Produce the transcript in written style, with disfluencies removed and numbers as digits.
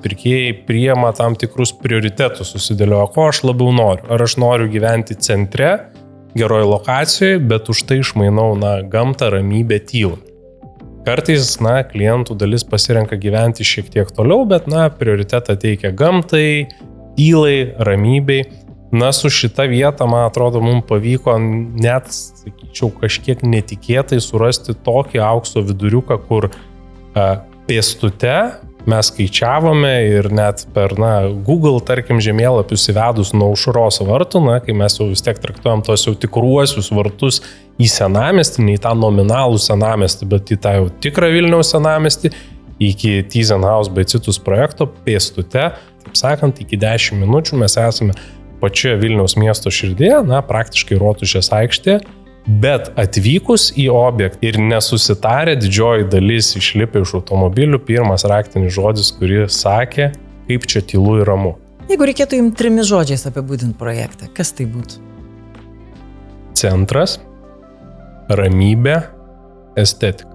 pirkėjai priema tam tikrus prioritetus, susidėlioja, ko aš labiau noriu. Ar aš noriu gyventi centre, geroj lokacijoje, bet už tai išmainau, gamtą, ramybę, tylą. Kartais, klientų dalis pasirenka gyventi šiek tiek toliau, bet, prioritetą teikia gamtai, tylai, ramybei. Su šita vieta, man atrodo, mums pavyko net, sakyčiau, kažkiek netikėtai surasti tokį aukso viduriuką, kur pėstute mes skaičiavome ir net per, Google, tarkim, žemėlapius įvedus nuo Aušros vartų, kai mes jau vis tiek traktuojam tos jau tikruosius vartus į senamiestį, ne į tą nominalų senamiestį, bet į tą jau tikrą Vilniaus senamiestį, iki Tyzenhaus Baicitus projekto pėstute, taip sakant, iki 10 minučių mes esame pačioje Vilniaus miesto širdėje, praktiškai Rotušės aikštėje, bet atvykus į objektą ir nesusitarę didžioji dalis išlipę iš automobilių, pirmas raktinis žodis, kurį sakė, kaip čia tylu ir ramu. Jeigu reikėtų jums 3 žodžiais apibūdinti projektą, kas tai būtų? Centras, ramybė, estetika.